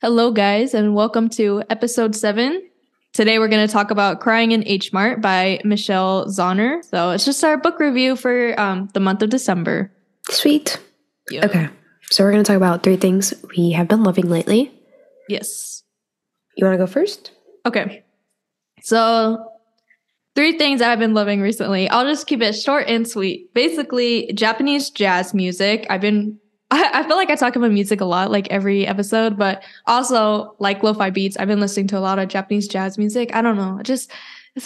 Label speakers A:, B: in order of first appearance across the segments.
A: Hello, guys, and welcome to episode 7. Today, we're going to talk about Crying in H Mart by Michelle Zauner. So, it's just our book review for the month of December.
B: Sweet.
A: Yeah.
B: Okay. So, we're going to talk about 3 things we have been loving lately.
A: Yes.
B: You want to go first?
A: Okay. So, 3 things I've been loving recently. I'll just keep it short and sweet. Basically, Japanese jazz music. I feel like I talk about music a lot, like every episode, but also like lo-fi beats. I've been listening to a lot of Japanese jazz music. I don't know. It's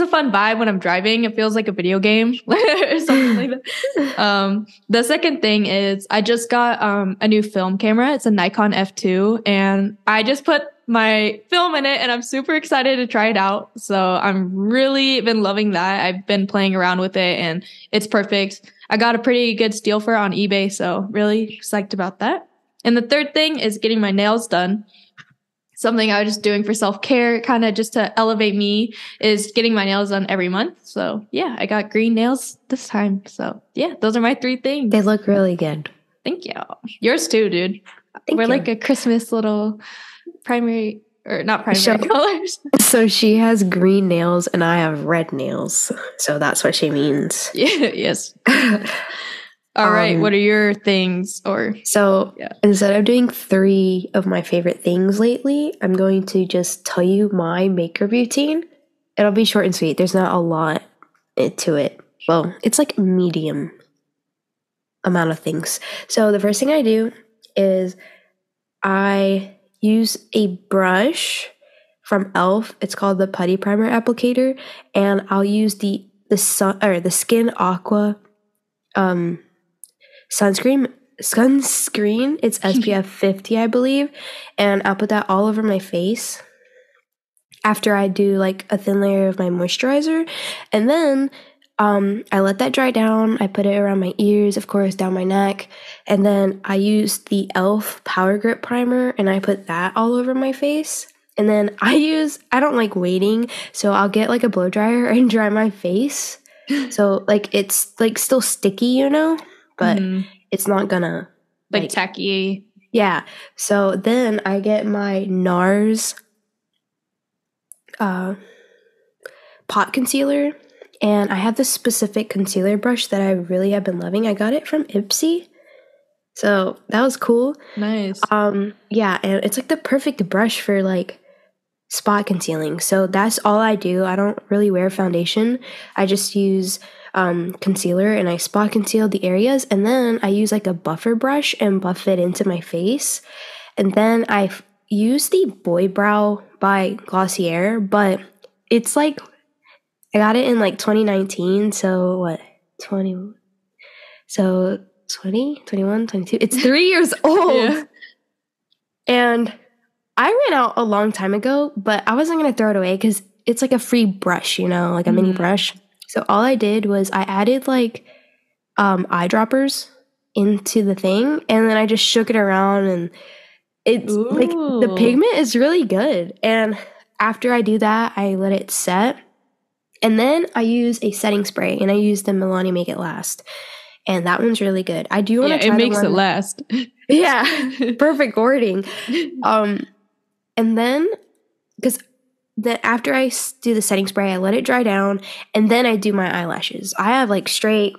A: a fun vibe when I'm driving. It feels like a video game or something like that. The second thing is I just got a new film camera. It's a Nikon F2, and I just put my film in it, and I'm super excited to try it out. So I'm really been loving that. I've been playing around with it, and it's perfect. I got a pretty good steal for it on eBay, so really psyched about that. And the third thing is getting my nails done. Something I was just doing for self-care, kind of just to elevate me, is getting my nails done every month. So yeah, I got green nails this time. So yeah, those are my 3 things.
B: They look really good.
A: Thank you. Yours too, dude. We're like a Christmas little primary, or not primary colors.
B: So she has green nails and I have red nails. So that's what she means.
A: Yeah, yes. All right, what are your things?
B: Instead of doing 3 of my favorite things lately, I'm going to just tell you my makeup routine. It'll be short and sweet. There's not a lot to it. Well, it's like medium amount of things. So the first thing I do is I use a brush from e.l.f. It's called the Putty Primer Applicator, and I'll use the Skin Aqua sunscreen. It's SPF 50, I believe, and I'll put that all over my face after I do like a thin layer of my moisturizer, and then I let that dry down. I put it around my ears, of course, down my neck, and then I use the e.l.f. Power Grip Primer, and I put that all over my face. And then I don't like waiting, so I'll get like a blow dryer and dry my face. So like it's like still sticky, but it's not gonna
A: like tacky.
B: Yeah. So then I get my NARS pot concealer, and I have this specific concealer brush that I really have been loving. I got it from Ipsy, so that was cool.
A: Nice.
B: Yeah, and it's like the perfect brush for like spot concealing. So that's all I do. I don't really wear foundation. I just use concealer, and I spot conceal the areas, and then I use like a buffer brush and buff it into my face. And then I use the Boy Brow by Glossier, but it's like I got it in like 2019, so what? 20, 21, 22. It's 3 years old. Yeah. And I ran out a long time ago, but I wasn't going to throw it away because it's like a free brush, like a mini brush. So all I did was I added like eyedroppers into the thing, and then I just shook it around, and it's like the pigment is really good. And after I do that, I let it set. And then I use a setting spray, and I use the Milani Make It Last. And that one's really good. I do want to try
A: it makes it last.
B: Yeah, perfect wording. And then, because then after I do the setting spray, I let it dry down, and then I do my eyelashes. I have like straight,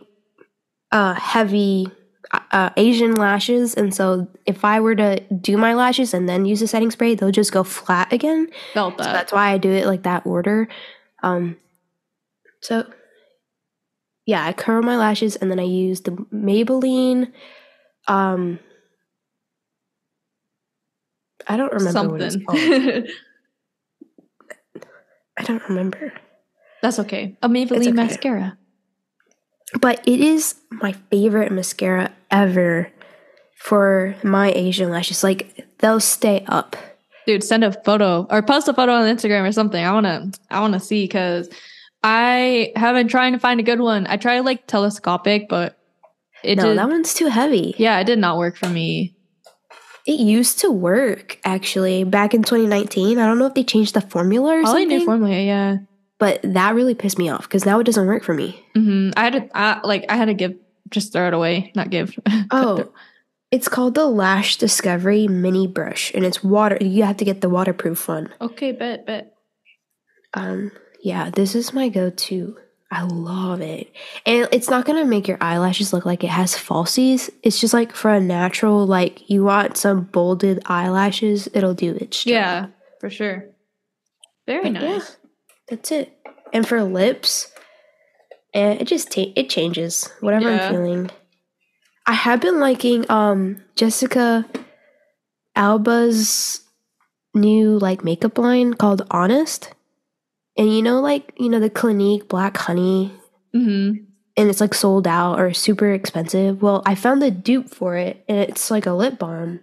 B: heavy Asian lashes, and so if I were to do my lashes and then use the setting spray, they'll just go flat again.
A: Felt that.
B: So that's why I do it like that order. So, yeah, I curl my lashes, and then I use the Maybelline, I don't remember what it's called. I don't remember.
A: That's okay. A Maybelline mascara.
B: But it is my favorite mascara ever for my Asian lashes. Like, they'll stay up.
A: Dude, send a photo or post a photo on Instagram or something. I wanna see, because I have been trying to find a good one. I tried like telescopic, but
B: that one's too heavy.
A: Yeah, it did not work for me.
B: It used to work, actually, back in 2019. I don't know if they changed the formula or something.
A: Probably new formula, yeah.
B: But that really pissed me off, because now it doesn't work for me.
A: I had to give, just throw it away, not give.
B: Oh, It's called the Lash Discovery Mini Brush, and it's water. You have to get the waterproof one.
A: Okay, bet.
B: Yeah, this is my go-to. I love it. And it's not gonna make your eyelashes look like it has falsies. It's just like for a natural, like you want some bolded eyelashes, it'll do its job.
A: Yeah, for sure. Very nice.
B: Yeah, that's it. And for lips, and it changes whatever I'm feeling. I have been liking Jessica Alba's new like makeup line called Honest. And the Clinique Black Honey, and it's like sold out or super expensive. Well, I found the dupe for it, and it's like a lip balm,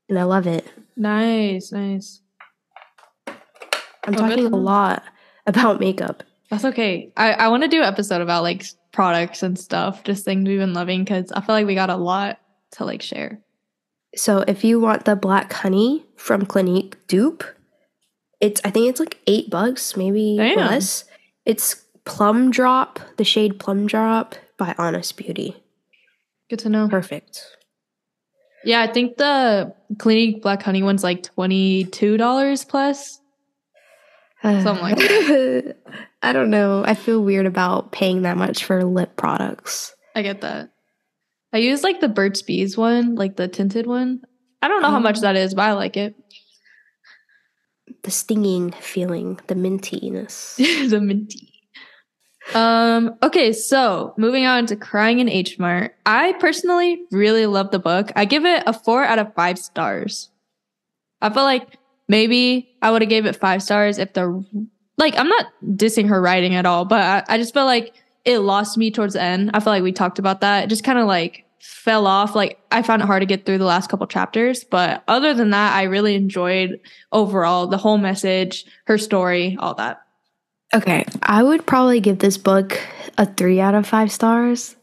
B: and I love it.
A: Nice.
B: I'm talking a lot about makeup.
A: That's okay. I want to do an episode about like products and stuff, just things we've been loving, because I feel like we got a lot to like share.
B: So if you want the Black Honey from Clinique dupe, I think it's like $8, maybe less. It's Plum Drop, the shade Plum Drop by Honest Beauty.
A: Good to know.
B: Perfect.
A: Yeah, I think the Clinique Black Honey one's like $22 plus. Something like that.
B: I don't know. I feel weird about paying that much for lip products.
A: I get that. I use like the Burt's Bees one, like the tinted one. I don't know how much that is, but I like it.
B: The stinging feeling, the mintiness.
A: The minty. Okay, so moving on to Crying in H Mart. I personally really love the book. I give it a 4 out of 5 stars. I feel like maybe I would have gave it 5 stars if I'm not dissing her writing at all, but I just feel like it lost me towards the end. I feel like we talked about that. It just kind of like fell off. Like I found it hard to get through the last couple chapters, but other than that, I really enjoyed overall the whole message, her story, all that.
B: Okay, I would probably give this book a 3 out of 5 stars.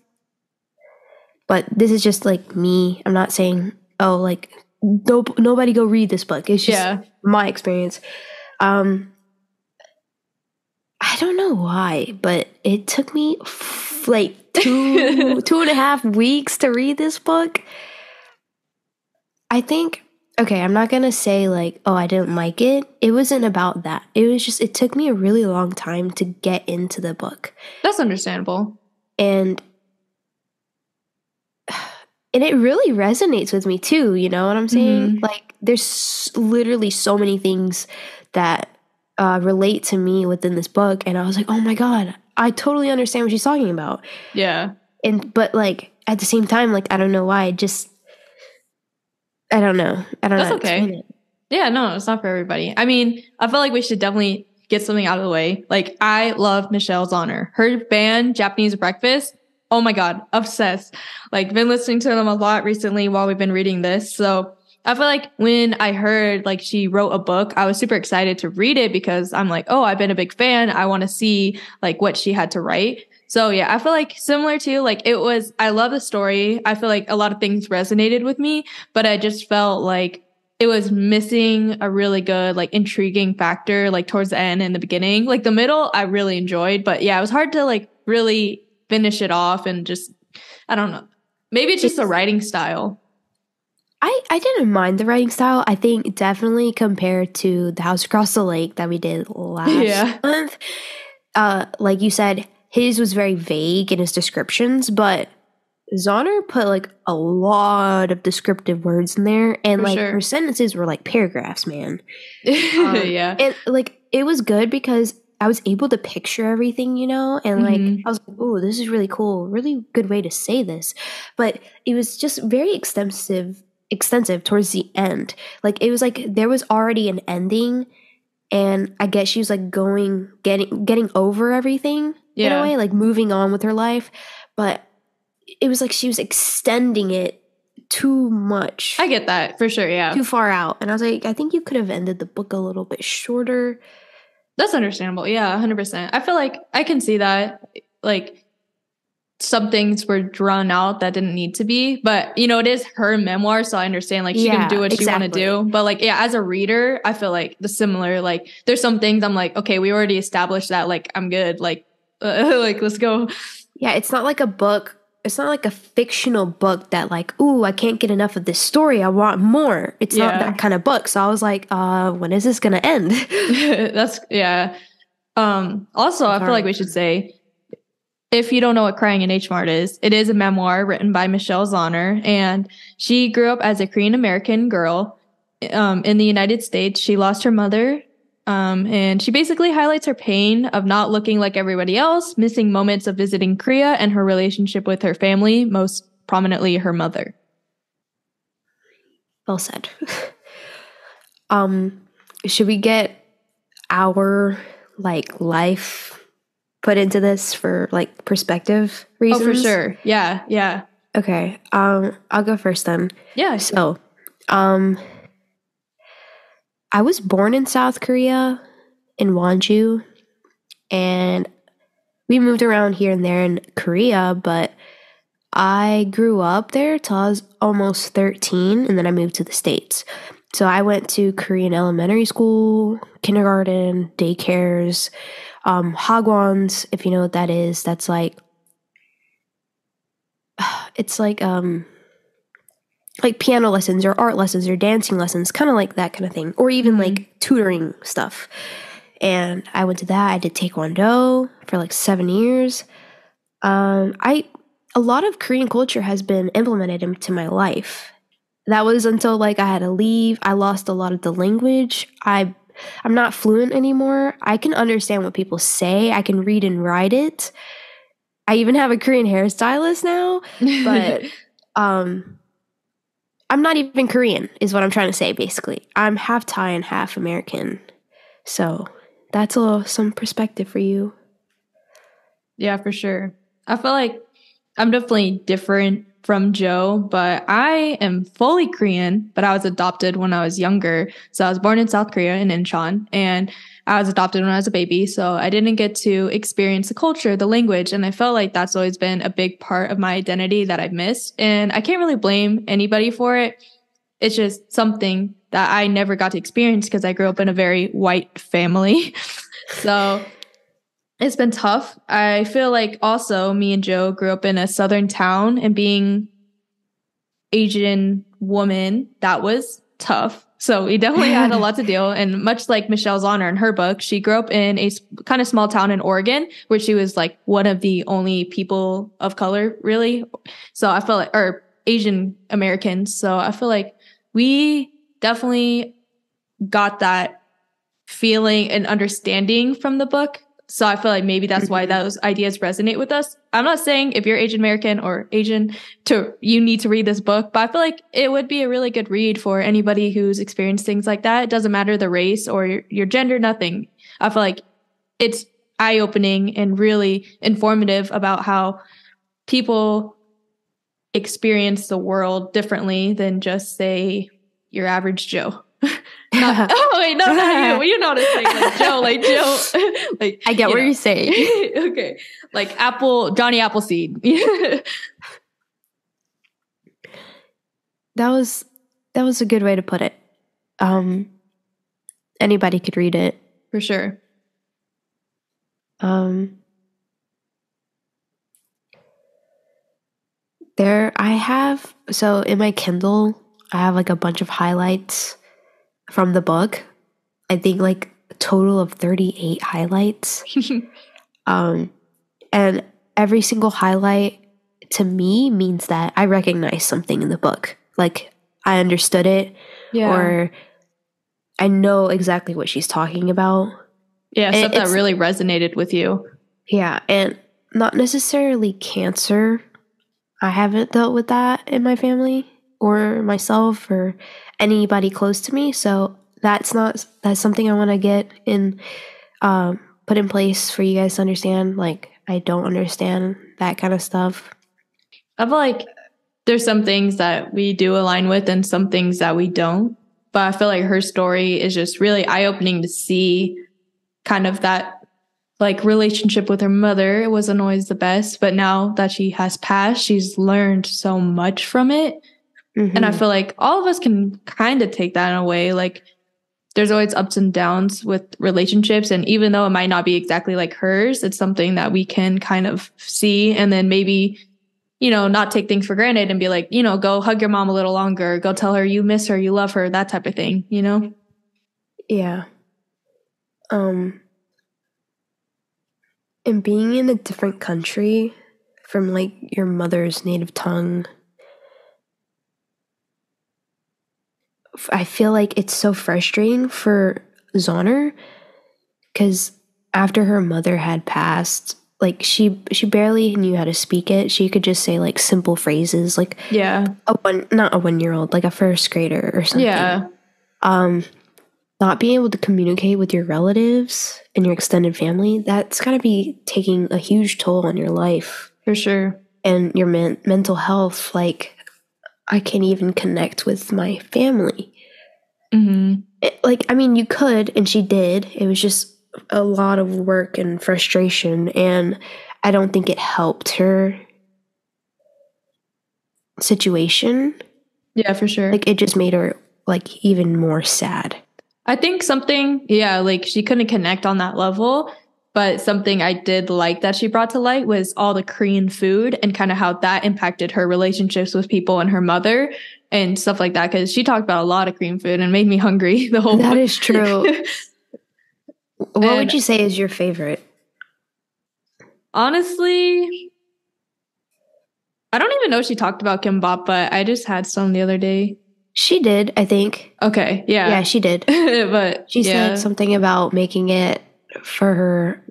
B: But this is just like me. I'm not saying, nobody go read this book. It's just my experience. I don't know why, but it took me like 2.5 weeks to read this book. I think, I'm not going to say like, oh, I didn't like it. It wasn't about that. It was just, it took me a really long time to get into the book.
A: That's understandable.
B: And it really resonates with me too, you know what I'm saying? Like there's literally so many things that relate to me within this book, and I was like, oh my god, I totally understand what she's talking about.
A: Yeah.
B: But like at the same time, like I don't know why, I don't know.
A: That's okay. Yeah, no, it's not for everybody. I mean, I feel like we should definitely get something out of the way. Like I love Michelle Zauner. Her band, Japanese Breakfast, oh my god, obsessed. Like been listening to them a lot recently while we've been reading this. So I feel like when I heard like she wrote a book, I was super excited to read it because I'm like, oh, I've been a big fan. I want to see like what she had to write. So yeah, I feel like similar to like I love the story. I feel like a lot of things resonated with me, but I just felt like it was missing a really good like intriguing factor like towards the end and the beginning. Like the middle I really enjoyed, but yeah, it was hard to like really finish it off, and just I don't know. Maybe it's just a writing style.
B: I didn't mind the writing style. I think definitely compared to The House Across the Lake that we did last month. Like you said, his was very vague in his descriptions, but Zauner put like a lot of descriptive words in there, and her sentences were like paragraphs, man.
A: Yeah.
B: And like it was good because I was able to picture everything, you know, and like I was like, oh, this is really cool, really good way to say this. But it was just very extensive towards the end. Like it was like there was already an ending, and I guess she was like getting over everything in a way, like moving on with her life. But it was like she was extending it too much.
A: I get that for sure. Yeah,
B: too far out. And I was like, I think you could have ended the book a little bit shorter.
A: That's understandable. Yeah, 100%. I feel like I can see that. Like some things were drawn out that didn't need to be, but you know, it is her memoir, so I understand like she can do what she want to do. But like, yeah, as a reader, I feel like the similar, like there's some things I'm like, okay, we already established that, like I'm good, like like let's go.
B: Yeah, it's not like a book it's not like a fictional book that like, ooh, I can't get enough of this story. I want more. It's not that kind of book. So I was like, when is this gonna end?
A: That's yeah. Also, I feel like we should say, if you don't know what Crying in H Mart is, it is a memoir written by Michelle Zauner, and she grew up as a Korean American girl in the United States. She lost her mother, and she basically highlights her pain of not looking like everybody else, missing moments of visiting Korea, and her relationship with her family, most prominently her mother.
B: Well said. Should we get our like life put into this for like perspective reasons?
A: Oh, for sure. Yeah, yeah.
B: Okay. I'll go first then.
A: Yeah.
B: So, I was born in South Korea in Wonju, and we moved around here and there in Korea, but I grew up there till I was almost 13, and then I moved to the States. So I went to Korean elementary school, kindergarten, daycares, hagwons, if you know what that is. That's like, it's like piano lessons or art lessons or dancing lessons, kind of like that kind of thing, or even like tutoring stuff. And I went to that. I did Taekwondo for like 7 years. A lot of Korean culture has been implemented into my life. That was until like I had to leave. I lost a lot of the language. I'm not fluent anymore. I can understand what people say. I can read and write it. I even have a Korean hairstylist now, but I'm not even Korean is what I'm trying to say basically. I'm half Thai and half American. So that's some perspective for you.
A: Yeah, for sure. I feel like I'm definitely different from Joe, but I am fully Korean, but I was adopted when I was younger. So I was born in South Korea in Incheon, and I was adopted when I was a baby. So I didn't get to experience the culture, the language. And I felt like that's always been a big part of my identity that I've missed. And I can't really blame anybody for it. It's just something that I never got to experience because I grew up in a very white family. So it's been tough. I feel like also me and Joe grew up in a southern town, and being Asian woman, that was tough. So we definitely had a lot to deal. And much like Michelle Zauner in her book, she grew up in a kind of small town in Oregon where she was like one of the only people of color, really. So I feel like, or Asian Americans. So I feel like we definitely got that feeling and understanding from the book. So I feel like maybe that's why those ideas resonate with us. I'm not saying if you're Asian American or Asian you need to read this book, but I feel like it would be a really good read for anybody who's experienced things like that. It doesn't matter the race or your gender, nothing. I feel like it's eye-opening and really informative about how people experience the world differently than just, say, your average Joe. Oh wait, no, not you. You know what I'm saying, like Joe, like
B: I get what you're saying.
A: Okay, like Johnny Appleseed.
B: That was a good way to put it. Anybody could read it
A: For sure.
B: So in my Kindle, I have like a bunch of highlights from the book. I think like a total of 38 highlights. And every single highlight to me means that I recognize something in the book. Like I understood it, or I know exactly what she's talking about.
A: Yeah, stuff that really resonated with you.
B: Yeah, and not necessarily cancer. I haven't dealt with that in my family or myself or anybody close to me. So that's something I want to get in, put in place for you guys to understand. Like, I don't understand that kind of stuff.
A: I feel like there's some things that we do align with and some things that we don't. But I feel like her story is just really eye-opening to see kind of that like relationship with her mother. It wasn't always the best, but now that she has passed, she's learned so much from it. And I feel like all of us can kind of take that in a way. Like there's always ups and downs with relationships. And even though it might not be exactly like hers, it's something that we can kind of see and then maybe not take things for granted and be like, go hug your mom a little longer, go tell her you miss her, you love her, that type of thing,
B: Yeah. And being in a different country from like your mother's native tongue, I feel like it's so frustrating for Zauner because after her mother had passed, like she barely knew how to speak it. She could just say like simple phrases, like
A: Yeah.
B: not a 1-year-old, like a first grader or something.
A: Yeah.
B: Not being able to communicate with your relatives and your extended family, that's gotta be taking a huge toll on your life
A: For sure.
B: and your mental health. Like, I can't even connect with my family.
A: Mm-hmm.
B: You could, and she did. It was just a lot of work and frustration, and I don't think it helped her situation.
A: Yeah, for sure.
B: Like, it just made her like even more sad.
A: I think something, like she couldn't connect on that level, but something I did like that she brought to light was all the Korean food and kind of how that impacted her relationships with people and her mother and stuff like that. Because she talked about a lot of Korean food and made me hungry the whole
B: That
A: book.
B: is true. What would you say is your favorite?
A: Honestly, I don't even know if she talked about kimbap, but I just had some the other day.
B: She did, I think.
A: Okay, yeah.
B: Yeah, she did.
A: But
B: she said something about making it for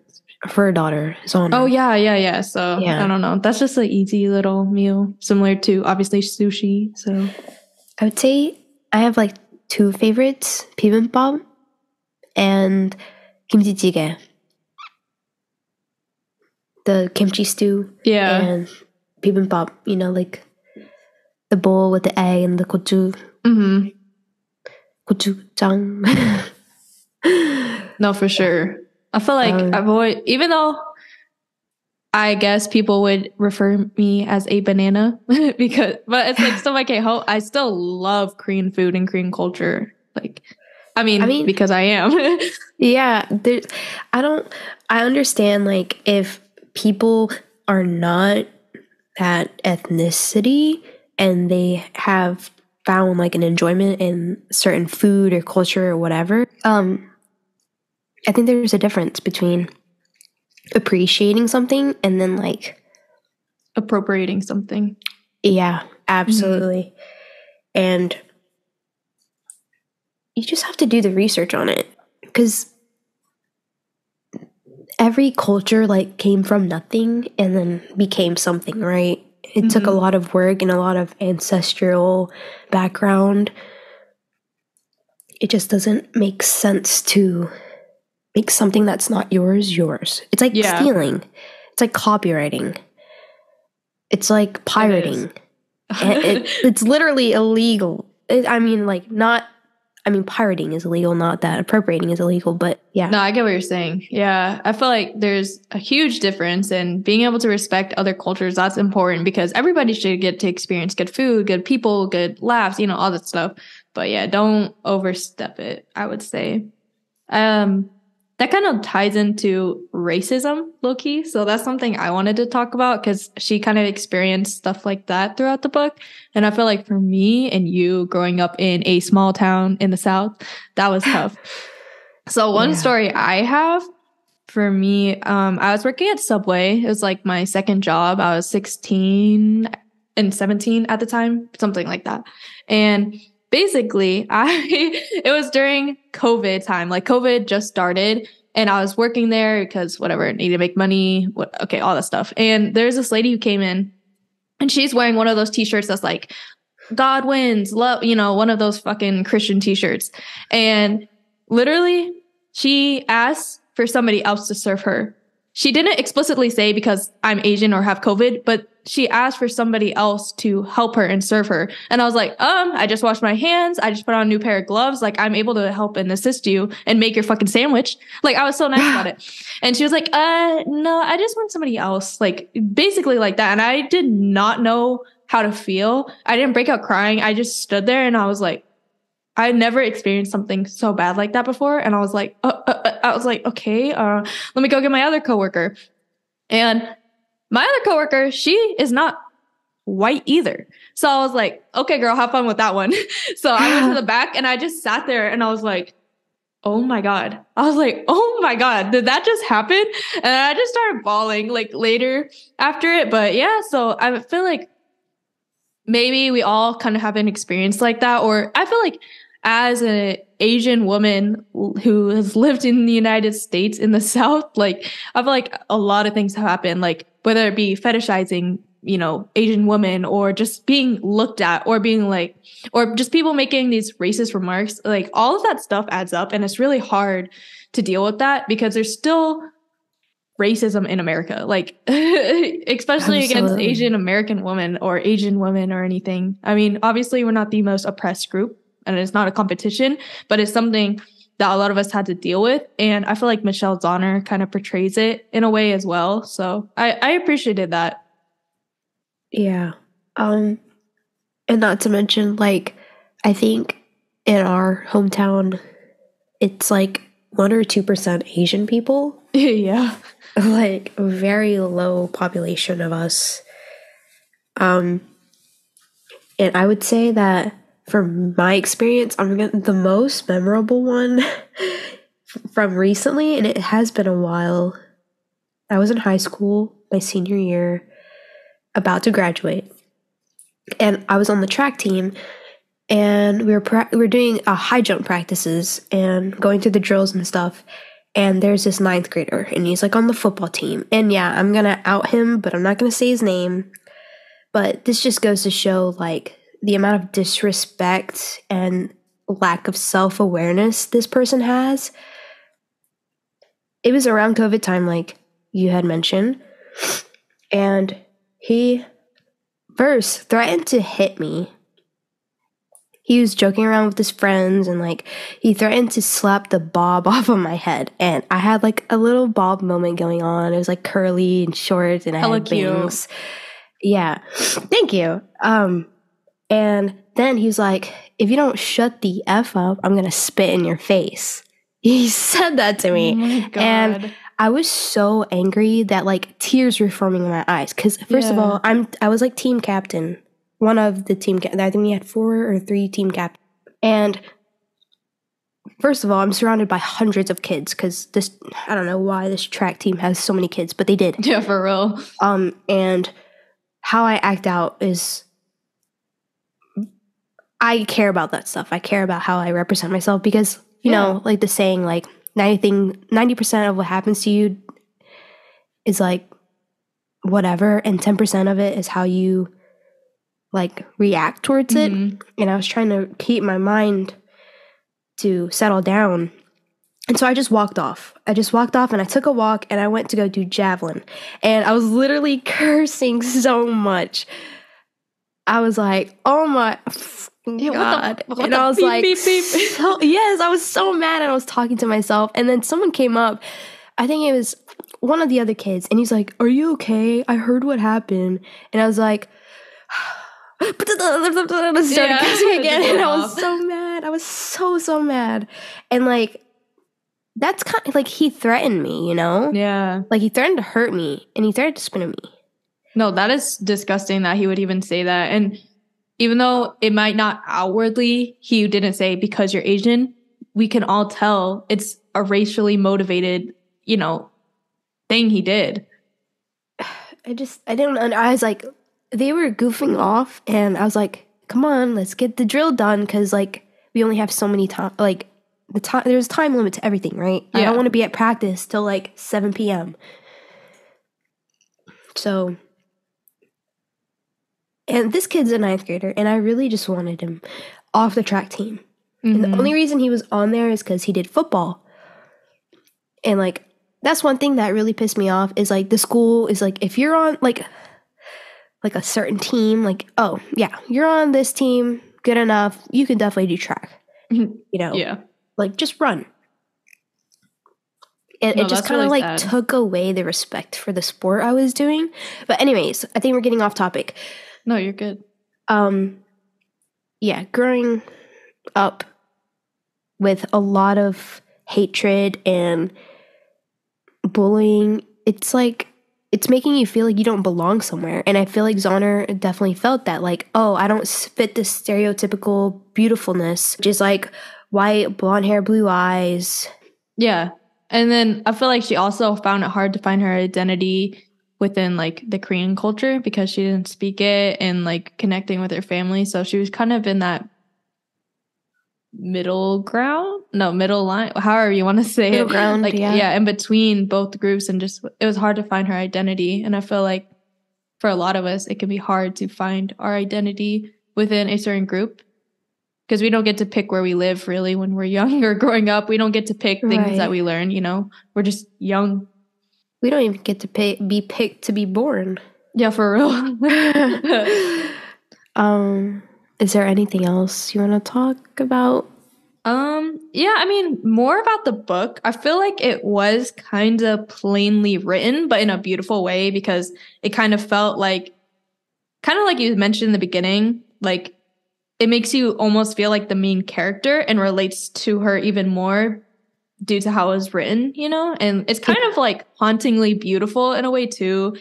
B: her daughter, Zauner.
A: Oh, yeah. So, I don't know. That's just an easy little meal, similar to, obviously, sushi. So,
B: I would say I have, like, 2 favorites, bibimbap and kimchi jjigae. The kimchi stew.
A: Yeah.
B: And bibimbap, like, the bowl with the egg and the gochu.
A: Mm-hmm.
B: Gochujang.
A: No, for sure. I feel like even though I guess people would refer me as a banana but it's like still I can't help. I still love Korean food and Korean culture. Like, I mean because I am.
B: Yeah, I understand like if people are not that ethnicity and they have found like an enjoyment in certain food or culture or whatever. I think there's a difference between appreciating something and then like
A: appropriating something.
B: Yeah, absolutely. Mm-hmm. And you just have to do the research on it because every culture like came from nothing and then became something, right? It took a lot of work and a lot of ancestral background. It just doesn't make sense to make something that's not yours. It's like stealing. It's like copywriting. It's like pirating. It's literally illegal. Pirating is illegal, not that appropriating is illegal, but yeah.
A: No, I get what you're saying. Yeah. I feel like there's a huge difference and being able to respect other cultures, that's important because everybody should get to experience good food, good people, good laughs, all that stuff. But yeah, don't overstep it, I would say. That kind of ties into racism, low-key. So that's something I wanted to talk about because she kind of experienced stuff like that throughout the book. And I feel like for me and you growing up in a small town in the South, that was tough. So one story I have for me, I was working at Subway. It was like my second job. I was 16 and 17 at the time, something like that. And basically, it was during COVID time. Like COVID just started and I was working there because whatever, needed to make money. All that stuff. And there's this lady who came in and she's wearing one of those t-shirts that's like, God wins, love, one of those fucking Christian t-shirts. And literally she asked for somebody else to serve her. She didn't explicitly say because I'm Asian or have COVID, but she asked for somebody else to help her and serve her. And I was like, I just washed my hands. I just put on a new pair of gloves. Like, I'm able to help and assist you and make your fucking sandwich. Like, I was so nice about it. And she was like, no, I just want somebody else. Like, basically like that. And I did not know how to feel. I didn't break out crying. I just stood there and I was like, I had never experienced something so bad like that before. And I was like, okay, let me go get my other coworker. And my other coworker, she is not white either. So I was like, okay, girl, have fun with that one. So I went to the back and I just sat there and I was like, oh my God. I was like, oh my God, did that just happen? And I just started bawling like later after it. But yeah, so I feel like maybe we all kind of have an experience like that. Or I feel like as an Asian woman who has lived in the United States in the South, like I feel like a lot of things have happened, like whether it be fetishizing, you know, Asian women or just being looked at or being like, or just people making these racist remarks, like all of that stuff adds up. And it's really hard to deal with that because there's still racism in America, like especially against
B: Absolutely.
A: Asian American women or Asian women or anything. I mean, obviously we're not the most oppressed group and it's not a competition, but it's something that a lot of us had to deal with. And I feel like Michelle Zauner kind of portrays it in a way as well. So I appreciated that.
B: Yeah. And not to mention, like, I think in our hometown, it's like 1 or 2% Asian people.
A: Yeah.
B: Like, a very low population of us. And I would say that from my experience, I'm getting the most memorable one from recently, and it has been a while. I was in high school, my senior year, about to graduate, and I was on the track team, and we were doing high jump practices and going through the drills and stuff. And there's this 9th grader, and he's like on the football team. And yeah, I'm gonna out him, but I'm not gonna say his name. But this just goes to show like the amount of disrespect and lack of self-awareness this person has. It was around COVID time, like you had mentioned, and he first threatened to hit me. He was joking around with his friends and like he threatened to slap the bob off of my head. And I had like a little bob moment going on. It was like curly and short and I had bangs. Yeah. Thank you. And then he was like, if you don't shut the F up, I'm gonna spit in your face. He said that to me.
A: Oh my God.
B: And I was so angry that like tears were forming in my eyes. Cause first of all, I was like team captain. One of the team, I think we had 4 or 3 team captains. And first of all, I'm surrounded by hundreds of kids because this, I don't know why this track team has so many kids, but they did.
A: Yeah, for real.
B: And how I act out is, I care about that stuff. I care about how I represent myself because, you know, like the saying, like 90% of what happens to you is like whatever, and 10% of it is how you like react towards it. And I was trying to keep my mind to settle down. And so I just walked off. And I took a walk and I went to go do javelin. And I was literally cursing so much. I was like, oh my God. And I was like, yes, I was so mad and I was talking to myself. And then someone came up, I think it was one of the other kids, and he's like, are you okay? I heard what happened. And I was like, started cussing again, and I was so mad. I was so mad. And like that's kind of like he threatened me, you know?
A: Yeah.
B: Like he threatened to hurt me and he threatened to spit at me.
A: No, that is disgusting that he would even say that. And even though it might not outwardly, he didn't say because you're Asian, we can all tell it's a racially motivated, you know, thing he did.
B: I was like, they were goofing off, and I was like, come on, let's get the drill done, because like we only have so many time, like there's a time limit to everything, right? I don't want to be at practice till like 7 p.m. So, and this kid's a 9th grader, and I really just wanted him off the track team. And the only reason he was on there is because he did football. And like that's one thing that really pissed me off is like the school is like, if you're on like a certain team, like, oh yeah, you're on this team, good enough, you can definitely do track. You know?
A: Yeah.
B: Like just run. And it just kind of really like took away the respect for the sport I was doing. But anyways, I think we're getting off topic.
A: No, you're good.
B: Yeah, growing up with a lot of hatred and bullying, it's like it's making you feel like you don't belong somewhere. And I feel like Zauner definitely felt that, like, oh, I don't fit this stereotypical beautifulness, which is like white, blonde hair, blue eyes.
A: Yeah. And then I feel like she also found it hard to find her identity within like the Korean culture because she didn't speak it and like connecting with her family. So she was kind of in that middle line, however you want to say
B: Middle
A: it.
B: ground,
A: Like,
B: yeah.
A: yeah, in between both groups, and just it was hard to find her identity. And I feel like for a lot of us, it can be hard to find our identity within a certain group because we don't get to pick where we live really when we're young or growing up. We don't get to pick things that
B: Right.
A: we learn, we're just young.
B: We don't even get to be picked to be born.
A: Yeah, for real.
B: Is there anything else you want to talk about?
A: Yeah, I mean, more about the book. I feel like it was kind of plainly written, but in a beautiful way because it kind of felt like, kind of like you mentioned in the beginning, like it makes you almost feel like the main character and relates to her even more due to how it was written, and it's kind of like hauntingly beautiful in a way too.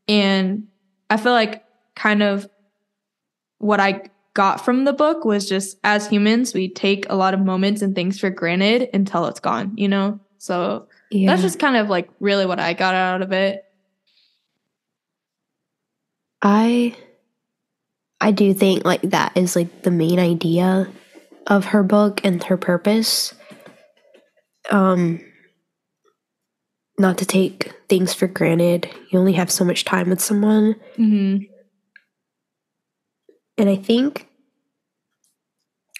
A: And I feel like kind of what I got from the book was just as humans, we take a lot of moments and things for granted until it's gone, So that's just kind of like really what I got out of it.
B: I do think like that is like the main idea of her book and her purpose. Not to take things for granted. You only have so much time with someone.
A: Mm-hmm.
B: And I think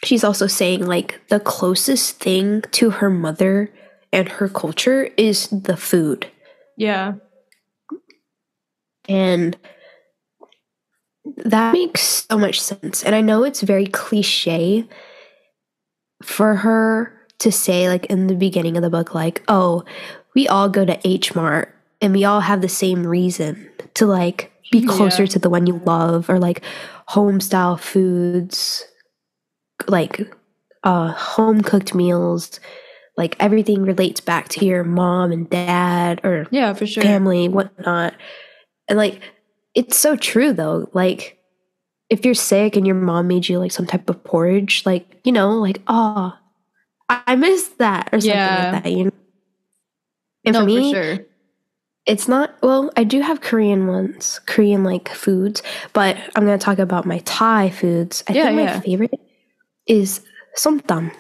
B: she's also saying like the closest thing to her mother and her culture is the food.
A: Yeah.
B: And that makes so much sense. And I know it's very cliche for her to say, like, in the beginning of the book, like, oh, we all go to H Mart and we all have the same reason to, like, be closer to the one you love, or, like, home style foods, like, home cooked meals. Like, everything relates back to your mom and dad or
A: for sure.
B: family, whatnot. And, like, it's so true, though. Like, if you're sick and your mom made you, like, some type of porridge, like, like, oh, I miss that or something like that, And for me,
A: for sure.
B: it's not, well, I do have Korean, like, foods, but I'm going to talk about my Thai foods. I think my favorite is somtam.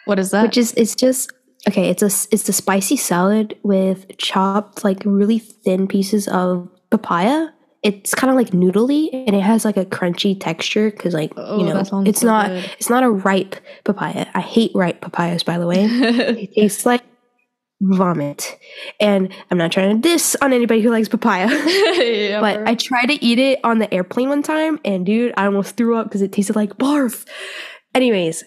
A: What is that?
B: Which is, it's just, okay, it's the spicy salad with chopped, like, really thin pieces of papaya. It's kind of like noodly, and it has like a crunchy texture because, like, it's not a ripe papaya. I hate ripe papayas, by the way. It tastes like vomit, and I'm not trying to diss on anybody who likes papaya, but I tried to eat it on the airplane one time, and dude, I almost threw up because it tasted like barf. Anyways,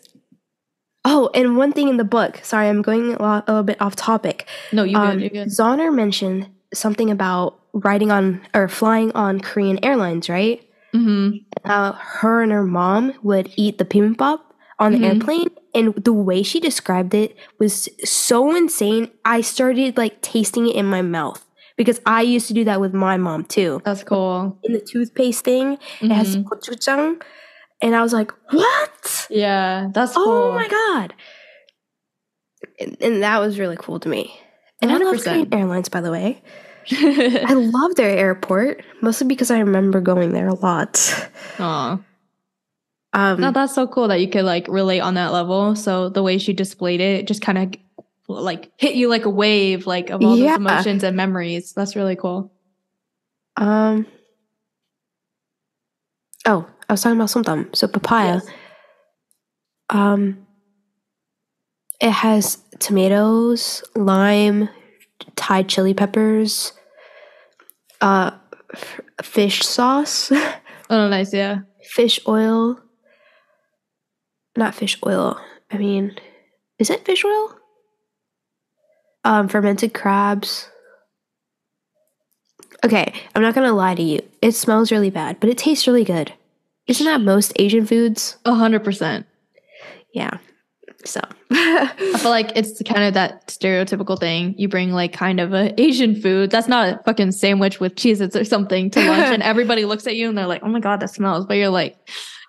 B: oh, and one thing in the book. Sorry, I'm going a little bit off topic.
A: No, you're good.
B: Zauner mentioned something about riding on or flying on Korean Airlines, right?
A: Mm-hmm.
B: How her and her mom would eat the bibimbap on the airplane, and the way she described it was so insane. I started like tasting it in my mouth because I used to do that with my mom too.
A: That's cool.
B: In the toothpaste thing, it has gochujang, and I was like, "What?
A: Yeah, that's cool.
B: Oh my god!" And that was really cool to me. And 100%. I love Korean Airlines, by the way. I love their airport, mostly because I remember going there a lot.
A: Aw. No, that's so cool that you could like relate on that level. So the way she displayed it just kind of like hit you like a wave, like of all those emotions and memories. That's really cool.
B: Oh, I was talking about somtam. So papaya. Yes. It has tomatoes, lime, Thai chili peppers, fish sauce.
A: Oh, nice, yeah.
B: Fish oil. Not fish oil. I mean, is it fish oil? Fermented crabs. Okay, I'm not gonna lie to you. It smells really bad, but it tastes really good. Isn't that most Asian foods?
A: 100%.
B: Yeah. So
A: I feel like it's kind of that stereotypical thing. You bring like kind of a Asian food. That's not a fucking sandwich with Cheez-Its or something to lunch. And everybody looks at you and they're like, oh my God, that smells. But you're like,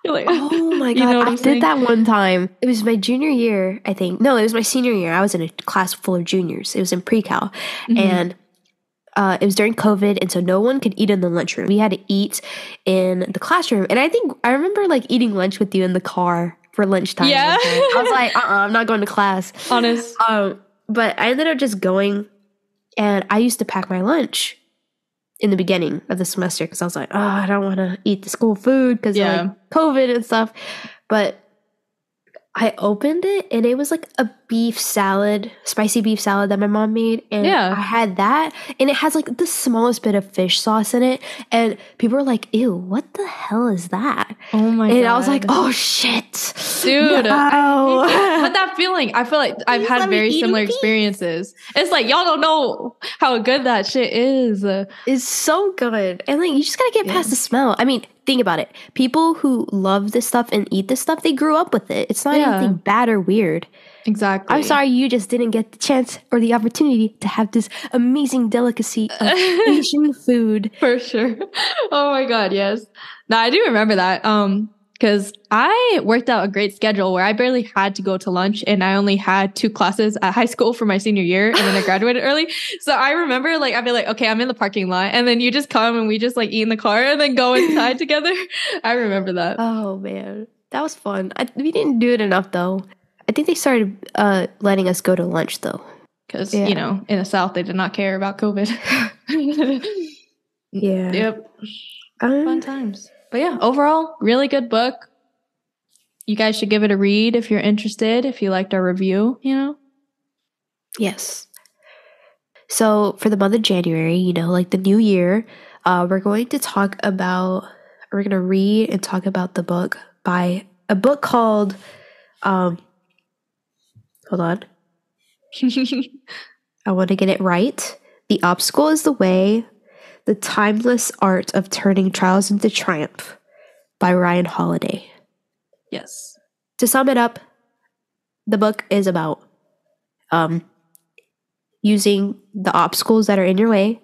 B: oh my
A: you
B: God,
A: know what
B: I
A: I'm
B: did
A: saying?
B: that one time. It was my junior year, I think. No, it was my senior year. I was in a class full of juniors. It was in pre-cal. And it was during COVID, and so no one could eat in the lunchroom. We had to eat in the classroom. And I think I remember like eating lunch with you in the car for lunchtime.
A: Yeah.
B: I was like, I'm not going to class.
A: Honest.
B: But I ended up just going, and I used to pack my lunch in the beginning of the semester because I was like, oh, I don't want to eat the school food because of like COVID and stuff. But I opened it and it was like a beef salad, spicy beef salad that my mom made. And I had that, and it has like the smallest bit of fish sauce in it. And people were like, ew, what the hell is that?
A: Oh my God.
B: And I was like, oh shit.
A: Dude.
B: No.
A: But that feeling, I feel like I've had very similar experiences. It's like, y'all don't know how good that shit is.
B: It's so good. And like, you just gotta get past the smell. I mean, think about it. People who love this stuff and eat this stuff, they grew up with it. It's not anything bad or weird.
A: Exactly.
B: I'm sorry you just didn't get the chance or the opportunity to have this amazing delicacy of Asian food.
A: For sure. Oh my God, yes. No, I do remember that. Because I worked out a great schedule where I barely had to go to lunch, and I only had 2 classes at high school for my senior year, and then I graduated early. So I remember like I'd be like, okay, I'm in the parking lot, and then you just come and we just like eat in the car and then go inside together. I remember that.
B: Oh man, that was fun. We didn't do it enough though. I think they started letting us go to lunch though.
A: Because, you know, in the South, they did not care about COVID.
B: Yeah.
A: Yep. Fun times. But yeah, overall, really good book. You guys should give it a read if you're interested, if you liked our review, you know?
B: Yes. So for the month of January, you know, like the new year, we're going to read and talk about the book by a book called, hold on. I want to get it right. The Obstacle is the Way, The Timeless Art of Turning Trials into Triumph by Ryan Holiday.
A: Yes.
B: To sum it up, the book is about using the obstacles that are in your way,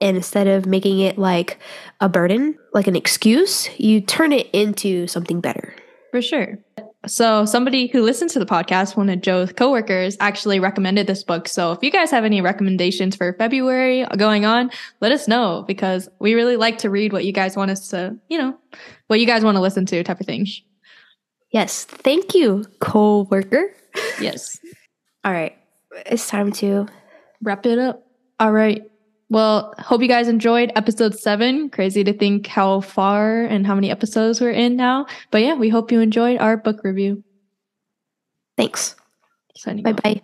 B: and instead of making it like a burden, like an excuse, you turn it into something better.
A: For sure. So somebody who listened to the podcast, one of Joe's coworkers, actually recommended this book. So if you guys have any recommendations for February going on, let us know, because we really like to read what you guys want us to, you know, what you guys want to listen to type of thing.
B: Yes. Thank you, coworker.
A: Yes.
B: All right. It's time to
A: wrap it up. All right. Well, hope you guys enjoyed episode 7. Crazy to think how far and how many episodes we're in now. But yeah, we hope you enjoyed our book review.
B: Thanks.
A: Signing
B: Bye-bye.